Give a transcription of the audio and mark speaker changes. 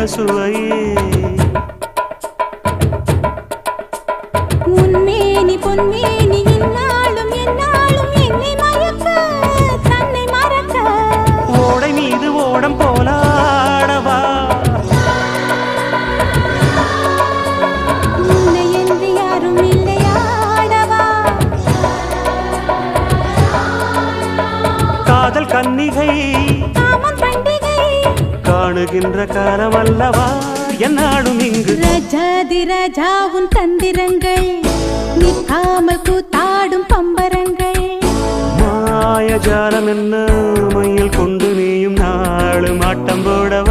Speaker 1: சுவையே
Speaker 2: உன்மேனி பொன்மேனி இந்நாளும் எந்நாளும் என்னை மயக்க தன்னை மறக்க
Speaker 1: ஓடை மீது ஓடம் போலாடவா
Speaker 2: உன்னை என்று யாரும் இல்லையாடவா
Speaker 1: காதல் கன்னிகை
Speaker 2: காமம் பண்டிகை
Speaker 1: காணுகின்ற காலம் அல்லவா என்னாடும் இங்கு
Speaker 2: ரஜாதி ராஜாவும் தந்திரங்கள் நிற்காமல் கூத்தாடும் பம்பரங்கள்
Speaker 1: மாயஜாலம் என்ன மையில் கொண்டு நீயும் நாளும் ஆட்டம் போடவா